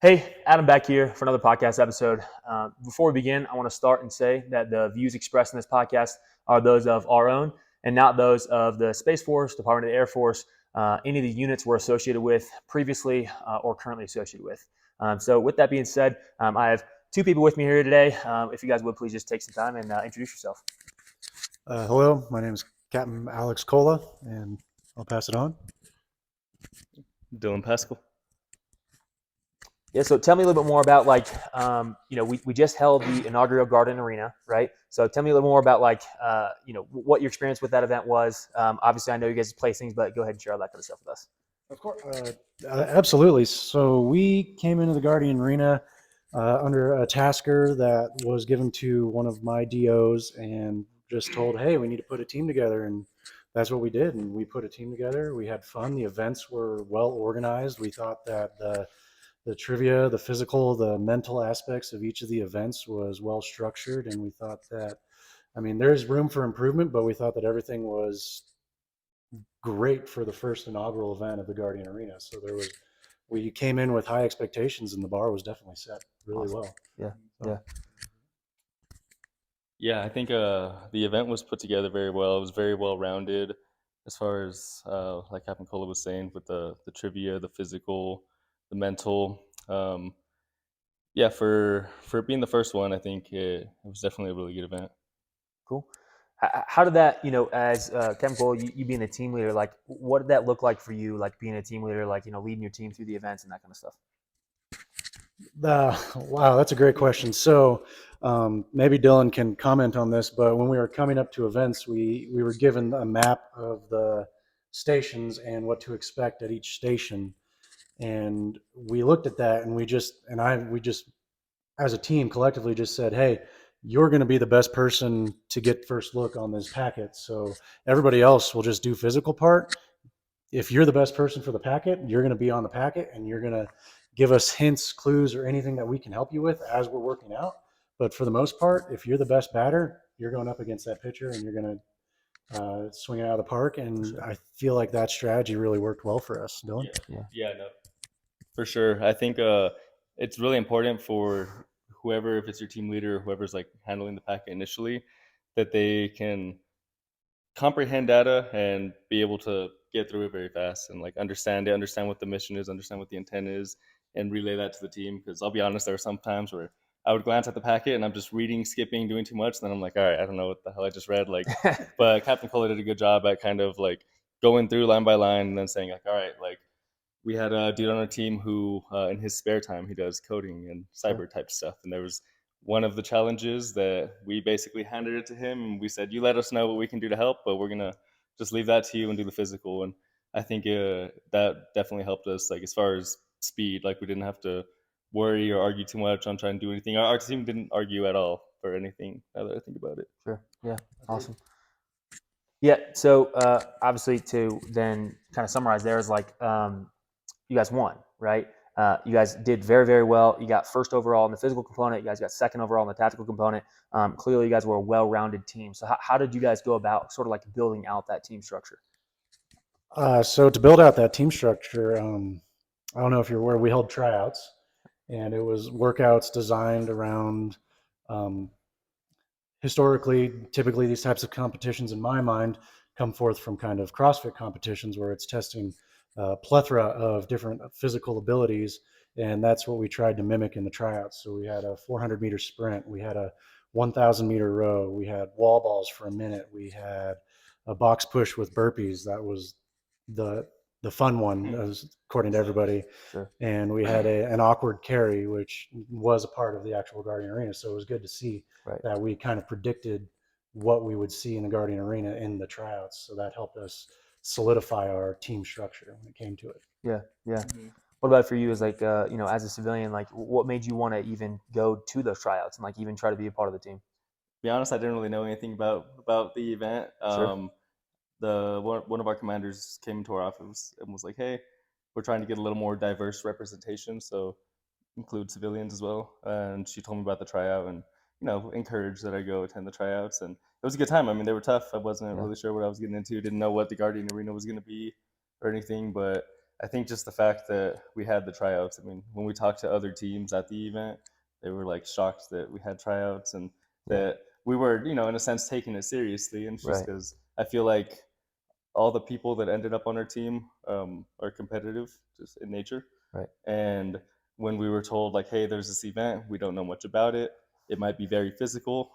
Hey, Adam back here for another podcast episode. Before we begin, I want to start and say that the views expressed in this podcast are those of our own and not those of the Space Force, Department of the Air Force, any of the units we're associated with previously or currently associated with. So with that being said, I have two people with me here today. If you guys would please just take some time and introduce yourself. Hello, my name is Captain Alex Colla, and I'll pass it on. Dillan Paschall. Yeah, so tell me a little bit more about we just held the inaugural Garden Arena, right? So tell me a little more about what your experience with that event was. Obviously, I know you guys play things, but go ahead and share all that kind of stuff with us. Of course, absolutely. So we came into the Guardian Arena under a tasker that was given to one of my DOs and just told, hey, we need to put a team together. And that's what we did. And we put a team together. We had fun. The events were well organized. We thought that the trivia, the physical, the mental aspects of each of the events was well structured. And we thought that, there's room for improvement, but we thought that everything was great for the first inaugural event of the Guardian Arena. So we came in with high expectations, and the bar was definitely set really Awesome. well. Yeah. Yeah, I think the event was put together very well. It was very well rounded as far as like Captain Colla was saying, with the trivia, the physical, the mental. Yeah, for being the first one, I think it was definitely a really good event. Cool. How did that, as Captain Cole, you being a team leader, like what did that look like for you, like being a team leader, like, leading your team through the events and that kind of stuff? Wow, that's a great question. So maybe Dillan can comment on this, but when we were coming up to events, we were given a map of the stations and what to expect at each station. And we looked at that, and we just as a team collectively just said, hey, you're going to be the best person to get first look on this packet. So everybody else will just do physical part. If you're the best person for the packet, you're going to be on the packet, and you're going to give us hints, clues, or anything that we can help you with as we're working out. But for the most part, if you're the best batter, you're going up against that pitcher, and you're going to swing it out of the park. And Sure. I feel like that strategy really worked well for us, Dylan. Yeah, no, for sure. I think it's really important for whoever, if it's your team leader, whoever's like handling the packet initially, that they can comprehend data and be able to get through it very fast and like understand it, understand what the mission is, understand what the intent is, and relay that to the team. Because I'll be honest, there are some times where I would glance at the packet and I'm just reading, skipping, doing too much. And then I'm like, all right, I don't know what the hell I just read. Like, but Captain Cola did a good job at kind of like going through line by line and then saying like, all right, like we had a dude on our team who in his spare time he does coding and cyber type stuff, and there was one of the challenges that we basically handed it to him and we said, you let us know what we can do to help, but we're gonna just leave that to you and do the physical. And I think that definitely helped us, like as far as speed. Like we didn't have to worry or argue too much on trying to do anything. Our team didn't argue at all for anything, now that I think about it. Sure. Yeah. Awesome. Yeah. So obviously, to then kind of summarize, there is you guys won, right? You guys did very, very well. You got first overall in the physical component. You guys got second overall in the tactical component. Clearly, you guys were a well-rounded team. So how did you guys go about sort of like building out that team structure? So to build out that team structure, I don't know if you're aware, we held tryouts, and it was workouts designed around historically, typically these types of competitions in my mind come forth from kind of CrossFit competitions where it's testing a plethora of different physical abilities. And that's what we tried to mimic in the tryouts. So we had a 400-meter sprint, we had a 1,000-meter row, we had wall balls for a minute, we had a box push with burpees. That was the fun one, according to everybody. Sure. And we had an awkward carry, which was a part of the actual Guardian Arena. So it was good to see that we kind of predicted what we would see in the Guardian Arena in the tryouts. So that helped us solidify our team structure when it came to it. Yeah. What about for you as as a civilian, like what made you want to even go to those tryouts and like even try to be a part of the team? To be honest, I didn't really know anything about the event. Sure. One of our commanders came into our office and was like, "Hey, we're trying to get a little more diverse representation, so include civilians as well." And she told me about the tryout and encouraged that I go attend the tryouts, and it was a good time. I mean, they were tough. I wasn't really sure what I was getting into. Didn't know what the Guardian Arena was going to be or anything, but I think just the fact that we had the tryouts. I mean, when we talked to other teams at the event, they were like shocked that we had tryouts and that we were, in a sense, taking it seriously. And it's just Right. because I feel like all the people that ended up on our team are competitive just in nature. Right. And when we were told like, hey, there's this event, we don't know much about it. It might be very physical.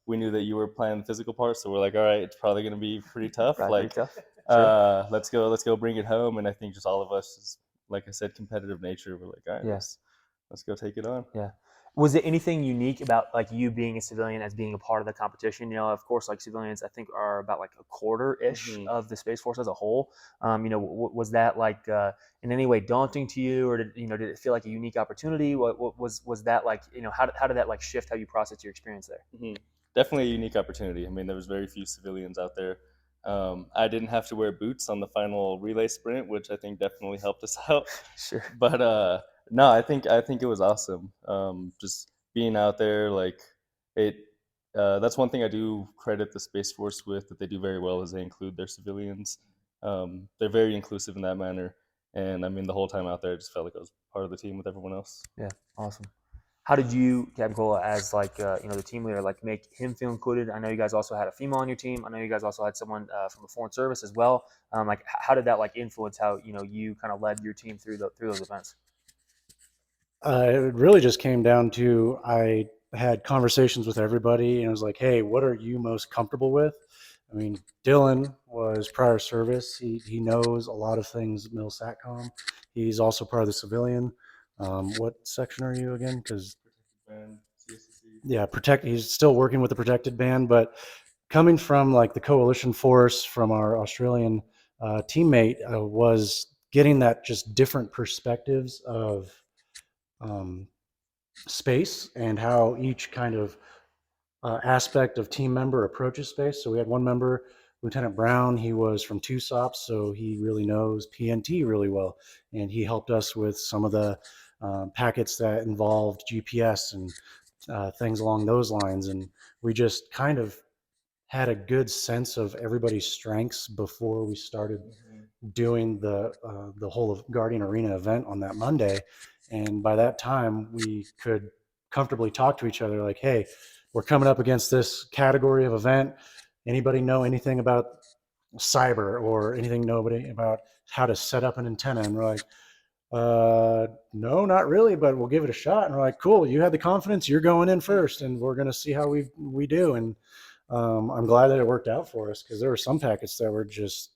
We knew that you were playing the physical part, so we're like, all right, it's probably going to be pretty tough. Probably Like, pretty tough. Sure. let's go bring it home. And I think just all of us, is, like I said, competitive nature. We're like, all right, Yeah. let's go take it on. Yeah. Was there anything unique about like you being a civilian as being a part of the competition? Of course, like civilians, I think are about like a quarter-ish of the Space Force as a whole. Was that like in any way daunting to you, or did it feel like a unique opportunity? What was that like? How did that like shift how you process your experience there? Definitely a unique opportunity. I mean, there was very few civilians out there. I didn't have to wear boots on the final relay sprint, which I think definitely helped us out. Sure. But no, I think it was awesome. Just being out there, like it. That's one thing I do credit the Space Force with that they do very well is they include their civilians. They're very inclusive in that manner, and I mean the whole time out there, I just felt like I was part of the team with everyone else. Yeah. Awesome. How did you, Captain Colla, as like the team leader, like make him feel included? I know you guys also had a female on your team. I know you guys also had someone from the foreign service as well. How did that like influence how you kind of led your team through those events? It really just came down to I had conversations with everybody, and I was like, "Hey, what are you most comfortable with?" I mean, Dillan was prior service. He knows a lot of things MilSatcom. He's also part of the civilian. What section are you again? Because yeah, protect. He's still working with the protected band, but coming from like the coalition force from our Australian teammate was getting that just different perspectives of um, space and how each kind of aspect of team member approaches space. So we had one member, Lieutenant Brown. He was from TUSOPS, so he really knows PNT really well, and he helped us with some of the packets that involved GPS and things along those lines. And we just kind of had a good sense of everybody's strengths before we started doing the whole of Guardian Arena event on that Monday. And by that time, we could comfortably talk to each other like, hey, we're coming up against this category of event. Anybody know anything about cyber or anything nobody about how to set up an antenna? And we're like, no, not really, but we'll give it a shot. And we're like, cool, you had the confidence, you're going in first, and we're going to see how we do. And I'm glad that it worked out for us, because there were some packets that were just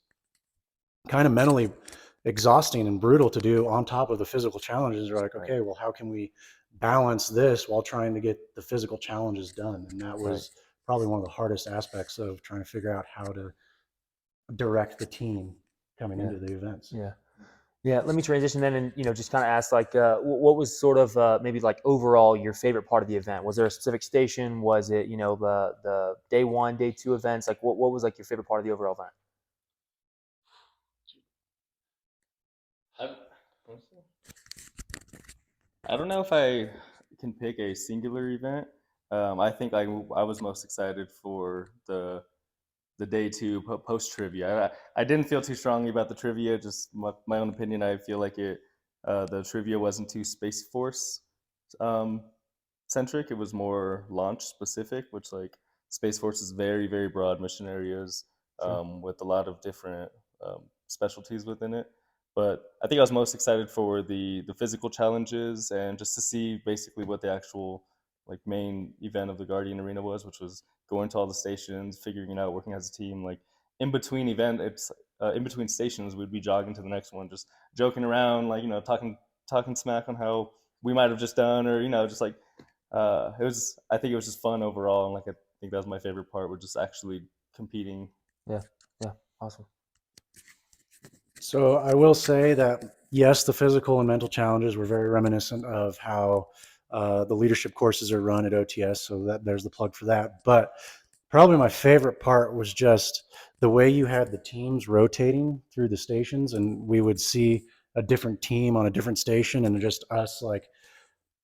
kind of mentally exhausting and brutal to do on top of the physical challenges. You're like, okay, well, how can we balance this while trying to get the physical challenges done? And that was probably one of the hardest aspects of trying to figure out how to direct the team coming into the events. Yeah. Yeah, let me transition then and just kind of ask like what was sort of maybe like overall your favorite part of the event? Was there a specific station? Was it the day one, day two events? Like what was like your favorite part of the overall event? I don't know if I can pick a singular event. I think I was most excited for the day two post trivia. I didn't feel too strongly about the trivia. Just my own opinion. I feel like the trivia wasn't too Space Force um, centric. It was more launch specific, which like Space Force is very very broad mission areas with a lot of different specialties within it. But I think I was most excited for the physical challenges and just to see basically what the actual like main event of the Guardian Arena was, which was going to all the stations, figuring it out, working as a team. Like in between in between stations, we'd be jogging to the next one, just joking around, like talking smack on how we might have just done, or just like it was. I think it was just fun overall, and like I think that was my favorite part. We're just actually competing. Yeah. Yeah. Awesome. So I will say that yes, the physical and mental challenges were very reminiscent of how the leadership courses are run at OTS. So that there's the plug for that. But probably my favorite part was just the way you had the teams rotating through the stations, and we would see a different team on a different station, and just us like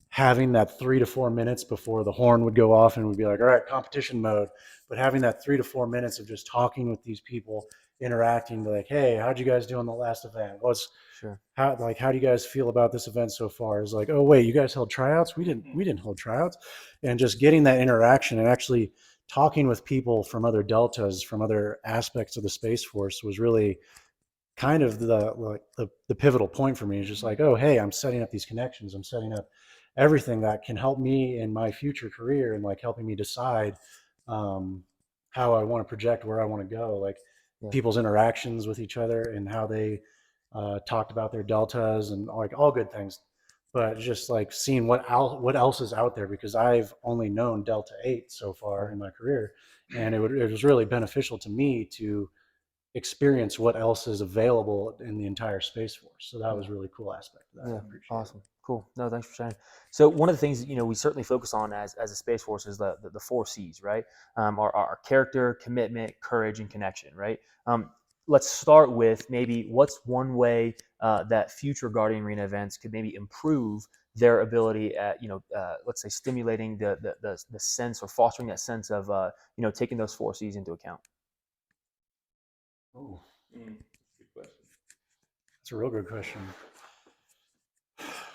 having that 3 to 4 minutes before the horn would go off and we'd be like, all right, competition mode. But having that 3 to 4 minutes of just talking with these people interacting, like, hey, how'd you guys do on the last event? Sure. How do you guys feel about this event so far? It's like, oh wait, you guys held tryouts? We didn't hold tryouts. And just getting that interaction and actually talking with people from other deltas, from other aspects of the Space Force was really kind of the pivotal point for me. It's just like, oh hey, I'm setting up these connections. I'm setting up everything that can help me in my future career and like helping me decide um, how I want to project, where I want to go. Like Yeah. people's interactions with each other and how they talked about their deltas and like all good things. But just like seeing what else is out there, because I've only known Delta 8 so far in my career, and it was really beneficial to me to experience what else is available in the entire Space Force. So that was a really cool aspect of that. Yeah, I appreciate awesome, cool. No, thanks for sharing. So one of the things we certainly focus on as a Space Force is the four C's, right? Our character, commitment, courage, and connection, right? Let's start with maybe what's one way that future Guardian Arena events could maybe improve their ability at let's say stimulating the sense or fostering that sense of taking those four C's into account. Oh, Good question. that's a real good question.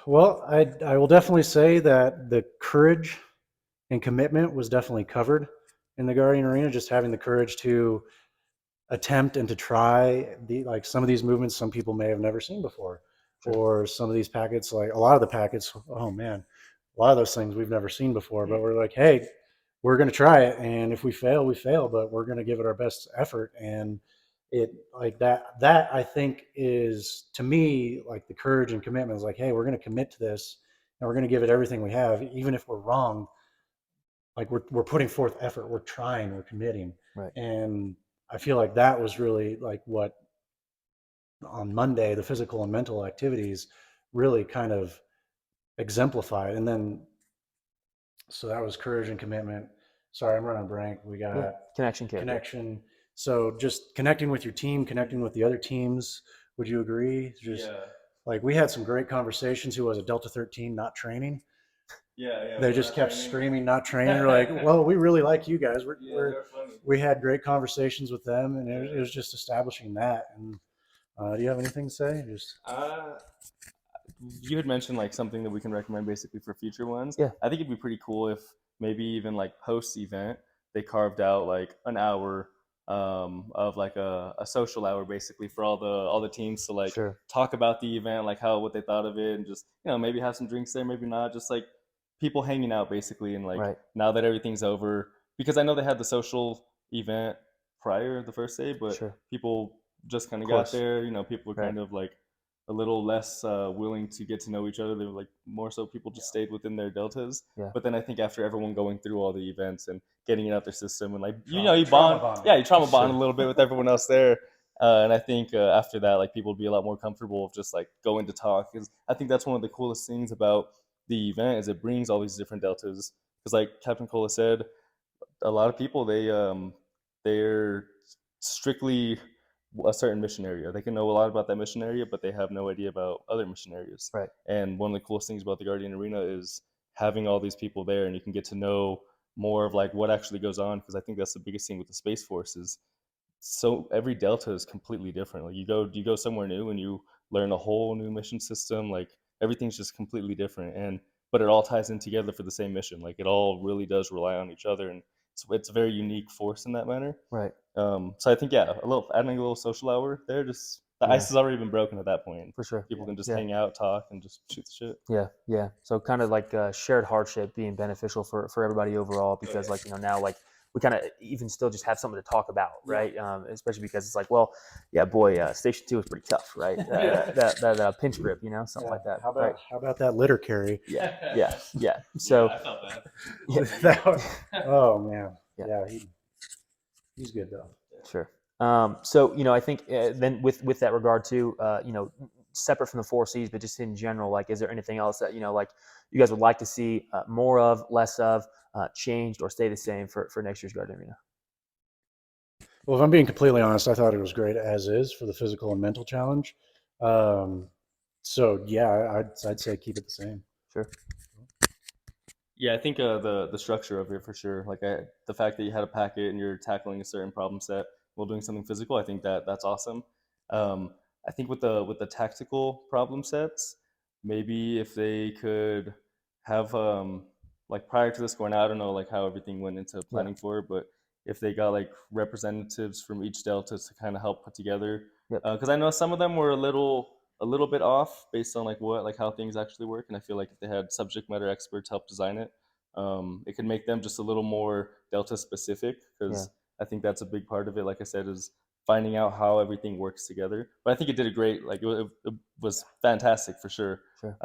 Well, I will definitely say that the courage and commitment was definitely covered in the Guardian Arena. Just having the courage to attempt and to try like some of these movements some people may have never seen before, Sure. or some of these packets, like a lot of the packets, oh man, a lot of those things we've never seen before. But we're like, hey, we're going to try it, and if we fail, we fail, but we're going to give it our best effort. And it like that I think is, to me, like the courage and commitment is like, hey, we're going to commit to this and we're going to give it everything we have, even if we're wrong. Like we're putting forth effort, we're trying, we're committing. Right. And I feel like that was really like what on Monday the physical and mental activities really kind of exemplified. And then so that was courage and commitment. Sorry, I'm running a blank. We got Connection, character. connection. So just connecting with your team, connecting with the other teams. Would you agree? Just like we had some great conversations. Who was it? Delta 13 not training. They just kept screaming, not training. We're like, well, we really like you guys. We had great conversations with them, and it was just establishing that. And do you have anything to say? Just You had mentioned like something that we can recommend basically for future ones. Yeah. I think it'd be pretty cool if maybe even like post event they carved out like an hour of like a social hour basically for all the teams to like Sure. talk about the event, like what they thought of it, and just maybe have some drinks there, maybe not, just like people hanging out basically, and like Right. now that everything's over, because I know they had the social event prior the first day, but Sure. people just kind of Of got course. there. People were Right. kind of like a little less willing to get to know each other. They were like more so people just stayed within their deltas. Yeah. But then I think after everyone going through all the events and getting it out their system, and like you trauma bond, bonding. yeah, you trauma bond a little bit with everyone else there. And I think after that, like people would be a lot more comfortable of just like going to talk. Because I think that's one of the coolest things about the event is it brings all these different deltas. Because like Captain Colla said, a lot of people they're strictly a certain mission area. They can know a lot about that mission area, but they have no idea about other mission areas. Right. And one of the coolest things about the Guardian Arena is having all these people there, and you can get to know more of like what actually goes on. Because I think that's the biggest thing with the Space Force is so every delta is completely different. Like you go somewhere new and you learn a whole new mission system. Like everything's just completely different, and but it all ties in together for the same mission. Like it all really does rely on each other, and it's a very unique force in that manner. Right. So I think adding a little social hour there, just the ice has already been broken at that point. For sure. People can just Yeah. hang out, talk, and just shoot the shit. Yeah. So kind of like shared hardship being beneficial for everybody overall, because like now like we kind of even still just have something to talk about, right? Especially because it's like, well, yeah, boy, Station 2 is pretty tough, right? That pinch grip, something like that. How about that litter carry? Yeah. So I felt oh man, Yeah. he's good though. Sure. So I think then with that regard too, separate from the four C's, but just in general, like, is there anything else that like you guys would like to see more of, less of, changed, or stay the same for next year's Guardian Arena? Well, if I'm being completely honest, I thought it was great as is for the physical and mental challenge. So yeah, I'd say keep it the same. Sure. Yeah, I think the structure of it for sure. Like the fact that you had a packet and you're tackling a certain problem set while doing something physical. I think that's awesome. I think with the tactical problem sets, maybe if they could have like prior to this going out, I don't know like how everything went into Yeah. planning for it, but if they got like representatives from each delta to kind of help put together, Yep. because I know some of them were a little bit off based on like how things actually work, and I feel like if they had subject matter experts help design it, it could make them just a little more delta specific, Yeah. because I think that's a big part of it. Like I said, is finding out how everything works together. But I think it did a great. Like it was fantastic for sure. Sure.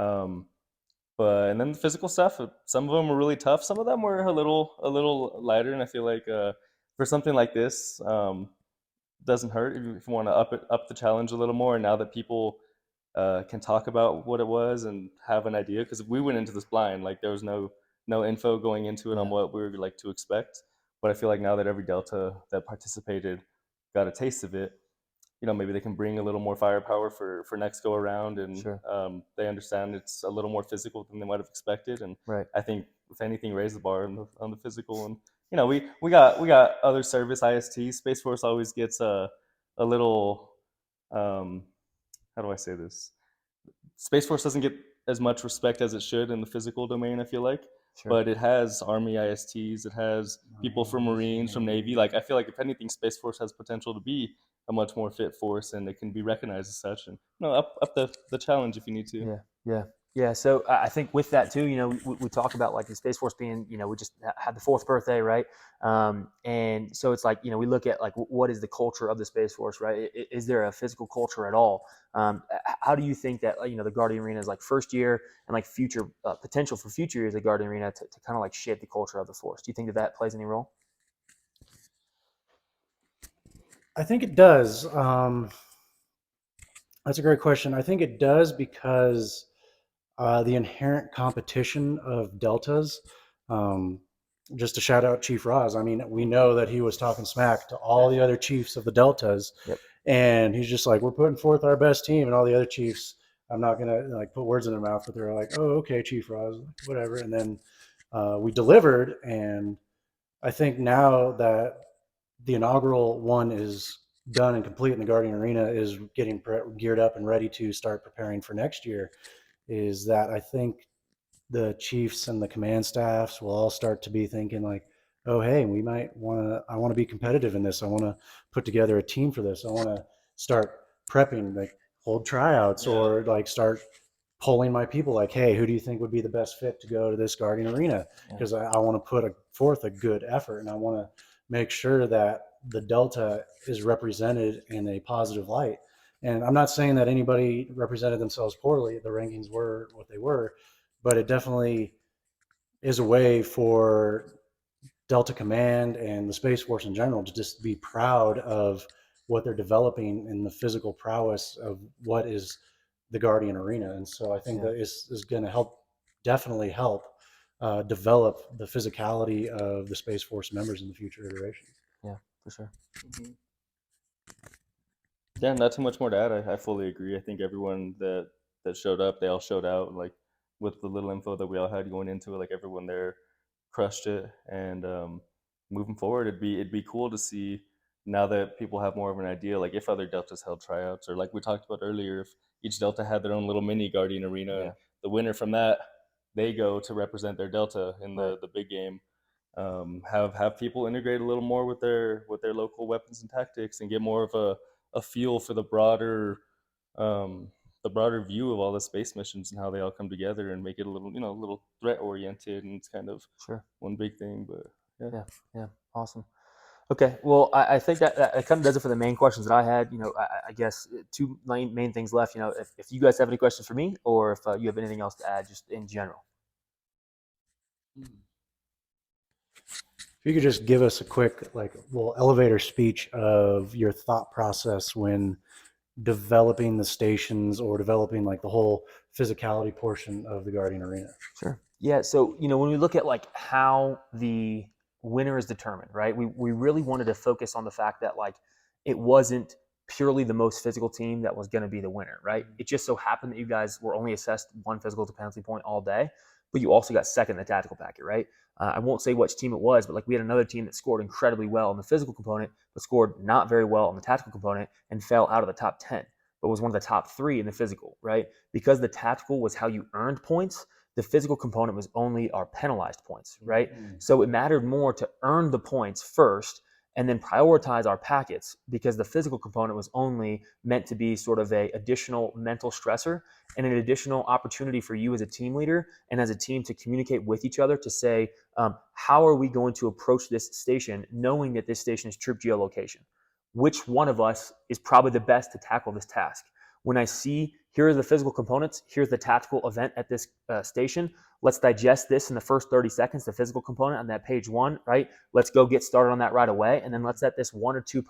But and then the physical stuff, some of them were really tough. Some of them were a little lighter, and I feel like for something like this, doesn't hurt if you want to up the challenge a little more. And now that people can talk about what it was and have an idea, because we went into this blind, like there was no info going into it on Yeah. what we were like to expect. But I feel like now that every delta that participated got a taste of it, maybe they can bring a little more firepower for next go around, and Sure. they understand it's a little more physical than they might have expected. And Right. I think if anything, raise the bar on the physical. And we got other service IST. Space Force always gets a little, um, how do I say this? Space Force doesn't get as much respect as it should in the physical domain, I feel like. Sure. But it has Army ISTs, it has people from Marines, from Navy. Like I feel like if anything, Space Force has potential to be a much more fit force, and it can be recognized as such. And up the challenge if you need to. Yeah, yeah, yeah. So I think with that too, we talk about like the Space Force being, we just had the fourth birthday, right? And so it's like, we look at like what is the culture of the Space Force, right? Is there a physical culture at all? How do you think that the Guardian Arena is like first year and like future potential for future years of Guardian Arena to kind of like shape the culture of the Force? Do you think that plays any role? I think it does. That's a great question. I think it does because the inherent competition of deltas. Um, just to shout out Chief Roz. I mean, we know that he was talking smack to all the other chiefs of the deltas, Yep. and he's just like, "We're putting forth our best team," and all the other chiefs. I'm not gonna like put words in their mouth, but they're like, "Oh, okay, Chief Roz, whatever." And then we delivered, and I think now that the inaugural one is done and complete, and the Guardian Arena is getting geared up and ready to start preparing for next year, is that I think the chiefs and the command staffs will all start to be thinking like, oh, hey, we might want to, I want to be competitive in this. I want to put together a team for this. I want to start prepping, like hold tryouts, or like start polling my people like, hey, who do you think would be the best fit to go to this Guardian Arena? Because I want to put forth a good effort, and I want to make sure that the Delta is represented in a positive light. And I'm not saying that anybody represented themselves poorly. The rankings were what they were, but it definitely is a way for Delta Command and the Space Force in general to just be proud of what they're developing in the physical prowess of what is the Guardian Arena. And so I think that is going to definitely help develop the physicality of the Space Force members in the future iterations. Yeah, for sure. Mm-hmm. Yeah, not too much more to add. I fully agree. I think everyone that showed up, they all showed out. Like with the little info that we all had going into it, like everyone there crushed it. And moving forward, it'd be cool to see now that people have more of an idea. Like if other deltas held tryouts, or like we talked about earlier, if each delta had their own little mini Guardian Arena, Yeah. and the winner from that, they go to represent their delta in the big game. Have people integrate a little more with their local weapons and tactics, and get more of a feel for um, the broader view of all the space missions and how they all come together, and make it a little threat oriented, and it's kind of Sure. one big thing. But yeah. Yeah. Yeah. Awesome. Okay, well, I think that kind of does it for the main questions that I had. I guess two main things left. If you guys have any questions for me, or if you have anything else to add, just in general. If you could just give us a quick, elevator speech of your thought process when developing the stations or developing like the whole physicality portion of the Guardian Arena. Sure. Yeah. So when we look at like how the winner is determined, right? We really wanted to focus on the fact that like it wasn't purely the most physical team that was going to be the winner, right? It just so happened that you guys were only assessed one physical to penalty point all day, but you also got second in the tactical packet, right? I won't say which team it was, but like we had another team that scored incredibly well on the physical component, but scored not very well on the tactical component and fell out of the top 10, but was one of the top 3 in the physical, right? Because the tactical was how you earned points, the physical component was only our penalized points, right? So it mattered more to earn the points first and then prioritize our packets, because the physical component was only meant to be sort of a additional mental stressor and an additional opportunity for you as a team leader and as a team to communicate with each other to say, how are we going to approach this station knowing that this station is troop geolocation? Which one of us is probably the best to tackle this task? When I see, here are the physical components, here's the tactical event at this station, let's digest this in the first 30 seconds, the physical component on that page 1, right? Let's go get started on that right away. And then let's let this one or two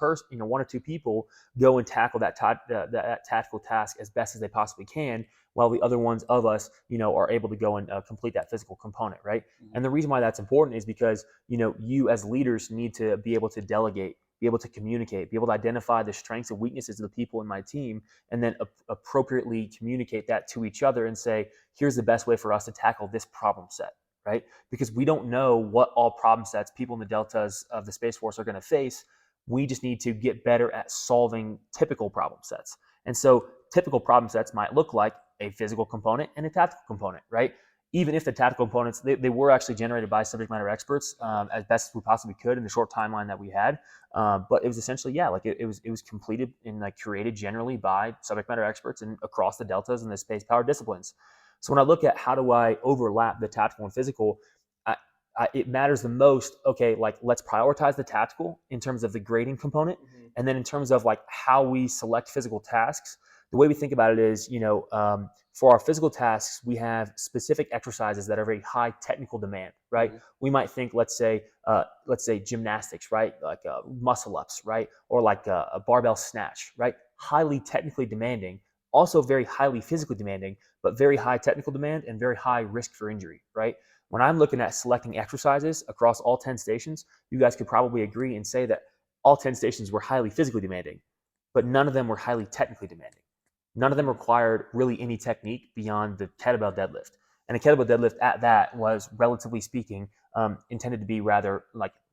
people go and tackle that tactical task as best as they possibly can, while the other ones of us, are able to go and complete that physical component, right? And the reason why that's important is because, you as leaders need to be able to delegate, be able to communicate, be able to identify the strengths and weaknesses of the people in my team, and then appropriately communicate that to each other and say, here's the best way for us to tackle this problem set, right? Because we don't know what all problem sets people in the deltas of the Space Force are going to face. We just need to get better at solving typical problem sets. And so typical problem sets might look like a physical component and a tactical component, right? Even if the tactical components, they were actually generated by subject matter experts as best as we possibly could in the short timeline that we had. But it was essentially, it was completed and like created generally by subject matter experts and across the deltas and the space power disciplines. So when I look at how do I overlap the tactical and physical, it matters the most. Okay, like let's prioritize the tactical in terms of the grading component, and then in terms of like how we select physical tasks. The way we think about it is, for our physical tasks, we have specific exercises that are very high technical demand, right? We might think, let's say gymnastics, right? Like muscle ups, right? Or like a barbell snatch, right? Highly technically demanding, also very highly physically demanding, but very high technical demand and very high risk for injury, right? When I'm looking at selecting exercises across all 10 stations, you guys could probably agree and say that all 10 stations were highly physically demanding, but none of them were highly technically demanding. None of them required really any technique beyond the kettlebell deadlift. And a kettlebell deadlift at that was, relatively speaking, intended to be rather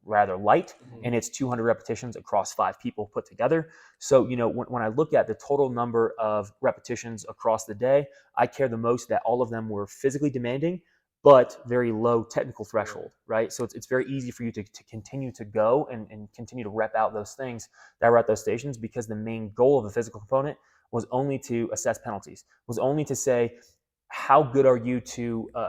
light, and it's 200 repetitions across 5 people put together. So, when I look at the total number of repetitions across the day, I care the most that all of them were physically demanding, but very low technical threshold, right? So it's very easy for you to continue to go and continue to rep out those things that were at those stations, because the main goal of the physical component was only to assess penalties, was only to say, how good are you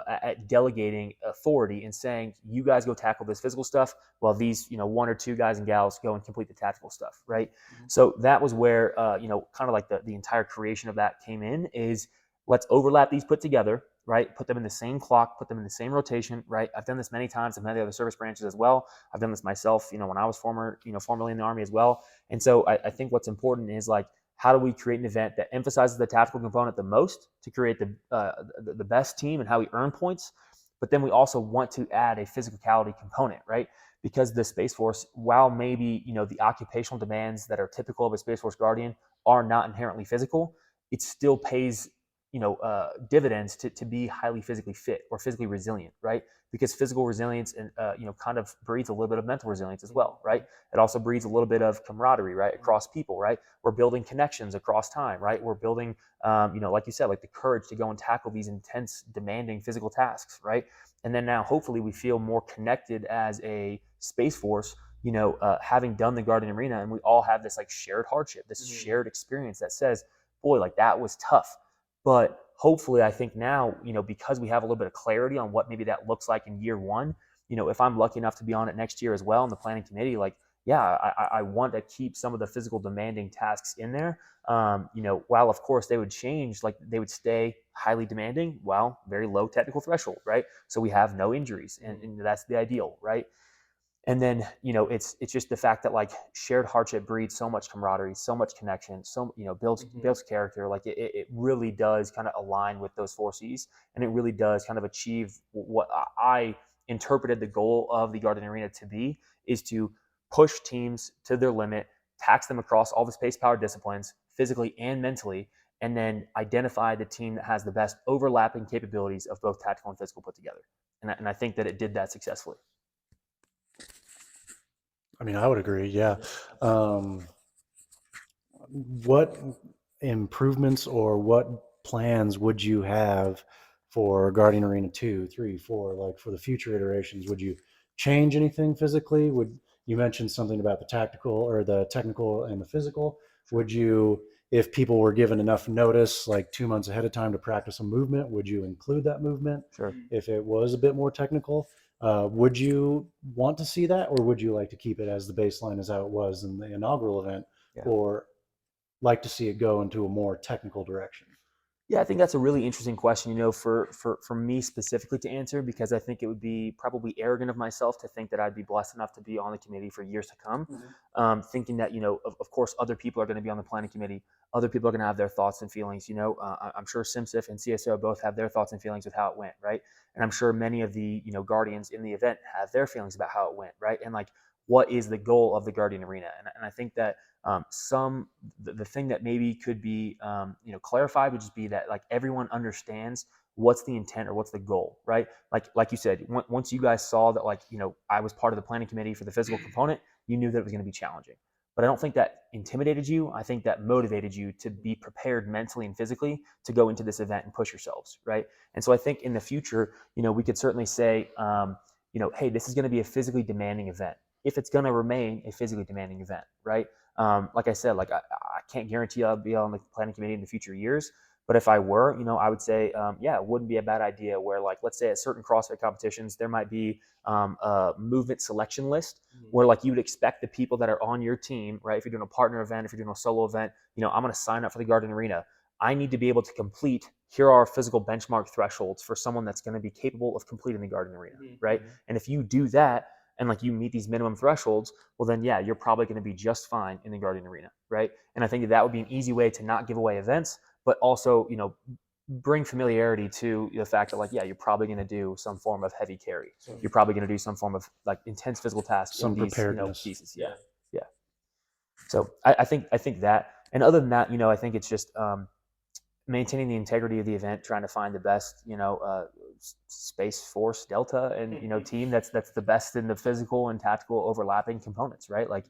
at delegating authority and saying, you guys go tackle this physical stuff while these, 1 or 2 guys and gals go and complete the tactical stuff, right? So that was where, kind of like the entire creation of that came in, is let's overlap these put together, right? Put them in the same clock, put them in the same rotation, right? I've done this many times in many other service branches as well. I've done this myself, when I was formerly in the Army as well. And so I think what's important is like, how do we create an event that emphasizes the tactical component the most to create the best team and how we earn points? But then we also want to add a physicality component, right? Because the Space Force, while maybe, the occupational demands that are typical of a Space Force Guardian are not inherently physical, it still pays, dividends to be highly physically fit or physically resilient, right? Because physical resilience and kind of breeds a little bit of mental resilience as well, right? It also breeds a little bit of camaraderie, right, across people, right? We're building connections across time, right? We're building, like you said, like the courage to go and tackle these intense, demanding physical tasks, right? And then now, hopefully, we feel more connected as a Space Force, having done the Guardian Arena, and we all have this like shared hardship, this shared experience that says, boy, like that was tough. But hopefully, I think now, because we have a little bit of clarity on what maybe that looks like in year 1, if I'm lucky enough to be on it next year as well in the planning committee, like, yeah, I want to keep some of the physical demanding tasks in there. While of course they would change, like they would stay highly demanding while very low technical threshold, right? So we have no injuries, and that's the ideal, right? And then, it's just the fact that like shared hardship breeds so much camaraderie, so much connection, so, builds character. Like it really does kind of align with those 4 C's, and it really does kind of achieve what I interpreted the goal of the Guardian Arena to be, is to push teams to their limit, tax them across all the space power disciplines, physically and mentally, and then identify the team that has the best overlapping capabilities of both tactical and physical put together. And I think that it did that successfully. I mean, I would agree. Yeah. What improvements or what plans would you have for Guardian Arena 2, 3, 4, like for the future iterations? Would you change anything physically? Would you mentioned something about the tactical or the technical and the physical? Would you, if people were given enough notice, like 2 months ahead of time to practice a movement, would you include that movement? Sure. If it was a bit more technical, would you want to see that, or would you like to keep it as the baseline as how it was in the inaugural event, Yeah. or like to see it go into a more technical direction? Yeah, I think that's a really interesting question, for me specifically to answer, because I think it would be probably arrogant of myself to think that I'd be blessed enough to be on the committee for years to come, thinking that, of course, other people are going to be on the planning committee. Other people are going to have their thoughts and feelings. I'm sure SimSIF and CSO both have their thoughts and feelings with how it went, right? And I'm sure many of the, Guardians in the event have their feelings about how it went, right? And like, what is the goal of the Guardian Arena? And I think that the thing that maybe could be clarified would just be that like everyone understands what's the intent or what's the goal, right? Like you said, once you guys saw that, like, I was part of the planning committee for the physical component, you knew that it was going to be challenging. But I don't think that intimidated you. I think that motivated you to be prepared mentally and physically to go into this event and push yourselves, right? And so I think in the future, we could certainly say, hey, this is going to be a physically demanding event. If it's going to remain a physically demanding event, right? Like I said, like I can't guarantee I'll be on the planning committee in the future years, but if I were, I would say, yeah, it wouldn't be a bad idea where, like, let's say at certain CrossFit competitions, there might be a movement selection list where, like, you would expect the people that are on your team, right? If you're doing a partner event, if you're doing a solo event, I'm going to sign up for the Guardian Arena. I need to be able to complete, here are physical benchmark thresholds for someone that's going to be capable of completing the Guardian Arena, right? And if you do that, and like you meet these minimum thresholds, well then, yeah, you're probably going to be just fine in the Guardian Arena, right? And I think that would be an easy way to not give away events, but also, bring familiarity to the fact that, like, yeah, you're probably going to do some form of heavy carry. You're probably going to do some form of like intense physical tasks Some in these, preparedness. pieces. Yeah. So I think that, and other than that, I think it's just maintaining the integrity of the event, trying to find the best, Space Force Delta and team that's the best in the physical and tactical overlapping components, right? Like,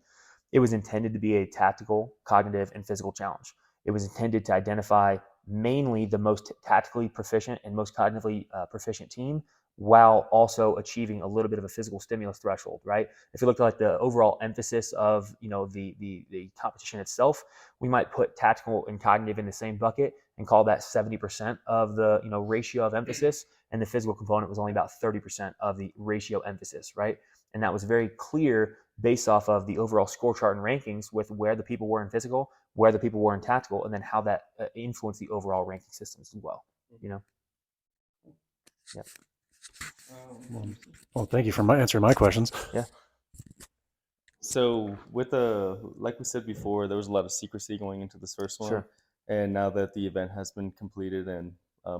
it was intended to be a tactical, cognitive, and physical challenge. It was intended to identify mainly the most tactically proficient and most cognitively proficient team, while also achieving a little bit of a physical stimulus threshold, right? If you look at like the overall emphasis of the competition itself, we might put tactical and cognitive in the same bucket and call that 70% of the ratio of emphasis, and the physical component was only about 30% of the ratio emphasis, right? And that was very clear based off of the overall score chart and rankings with where the people were in physical, where the people were in tactical, and then how that influenced the overall ranking systems as well. Yeah. Well, thank you for answering my questions. Yeah. So with like we said before, there was a lot of secrecy going into this first one. Sure. And now that the event has been completed and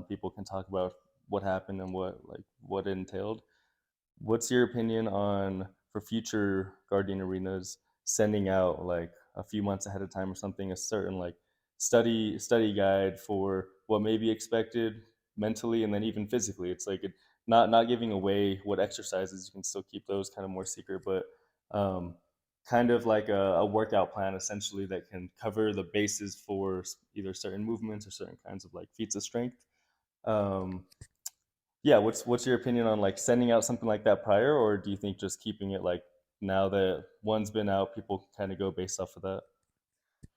people can talk about what happened and what it entailed, what's your opinion on, for future Guardian Arenas, sending out like a few months ahead of time or something, a certain like study guide for what may be expected mentally and then even physically? It's like not giving away what exercises, you can still keep those kind of more secret, but kind of like a workout plan essentially that can cover the bases for either certain movements or certain kinds of like feats of strength. Yeah, what's your opinion on like sending out something like that prior, or do you think just keeping it like, now that one's been out, people kind of go based off of that?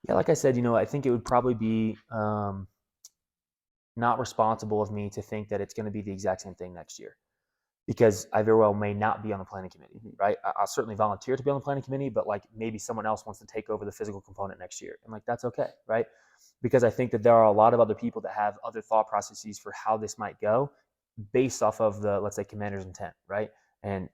Yeah, like I said, I think it would probably be not responsible of me to think that it's going to be the exact same thing next year, because I very well may not be on the planning committee, right? I'll certainly volunteer to be on the planning committee, but like maybe someone else wants to take over the physical component next year, and like that's okay, right? Because I think that there are a lot of other people that have other thought processes for how this might go, based off of the, let's say, commander's intent, right? And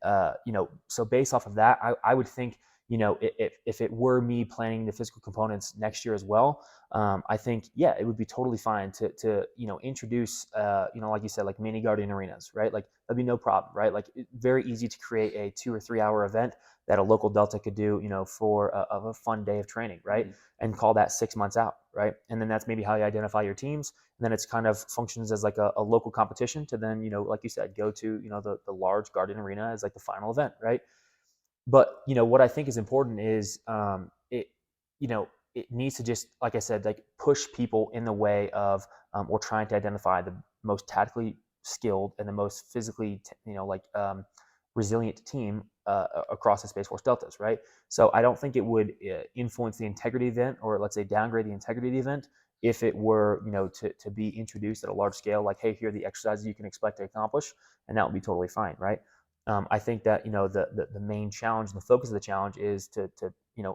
so based off of that, I would think if it were me planning the physical components next year as well, I think, yeah, it would be totally fine to introduce, like you said, like mini Guardian arenas, right? Like that'd be no problem, right? Like very easy to create a 2 or 3 hour event that a local Delta could do, for a fun day of training, right? Mhm. And call that 6 months out, right? And then that's maybe how you identify your teams. And then it's kind of functions as like a local competition to then, like you said, go to, the large Guardian arena as like the final event, right? But what I think is important is it needs to just, like I said, like push people in the way of or trying to identify the most tactically skilled and the most physically resilient team across the Space Force deltas, right? So I don't think it would influence the integrity event, or let's say downgrade the integrity of the event, if it were to be introduced at a large scale, like, hey, here are the exercises you can expect to accomplish, and that would be totally fine, right? I think that the main challenge and the focus of the challenge is to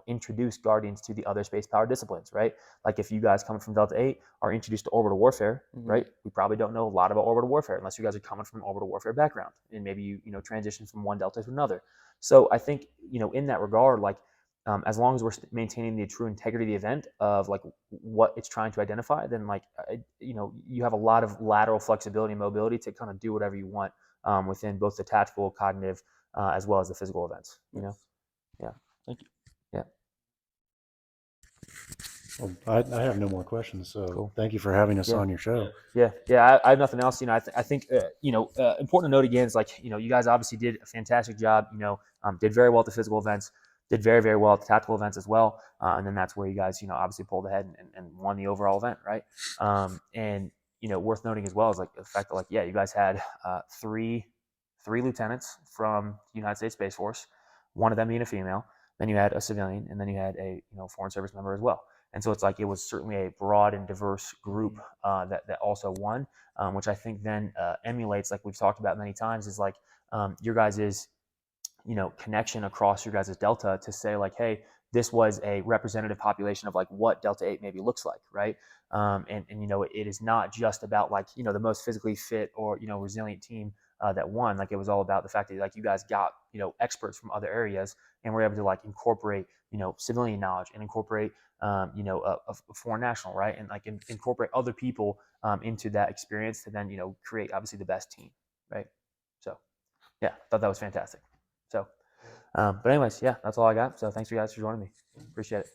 introduce Guardians to the other space power disciplines, right? Like if you guys coming from Delta 8 are introduced to orbital warfare, Mhm. right? We probably don't know a lot about orbital warfare unless you guys are coming from an orbital warfare background, and maybe you transition from one Delta to another. So I think in that regard, like as long as we're maintaining the true integrity of the event of like what it's trying to identify, then like you have a lot of lateral flexibility and mobility to kind of do whatever you want within both the tactical, cognitive, as well as the physical events. Yeah, Thank you. yeah, Well, I have no more questions. So cool. thank you for having us Yeah. on your show. Yeah. I have nothing else. I think important to note again is like you guys obviously did a fantastic job. Did very well at the physical events, did very very well at the tactical events as well, and then that's where you guys obviously pulled ahead and won the overall event, right? And worth noting as well is like the fact that like yeah, you guys had three lieutenants from the United States Space Force, one of them being a female. Then you had a civilian, and then you had a foreign service member as well. And so it's like it was certainly a broad and diverse group that also won, which I think then emulates, like we've talked about many times, is like your guys's connection across your guys' delta to say like, hey, this was a representative population of like what Delta 8 maybe looks like, right? And it is not just about like the most physically fit or resilient team that won. Like it was all about the fact that like you guys got experts from other areas and were able to like incorporate civilian knowledge and incorporate a foreign national, right? And like incorporate other people into that experience to then create obviously the best team, right? So yeah, I thought that was fantastic. So, but anyways, yeah, that's all I got. So thanks you guys for joining me. Appreciate it.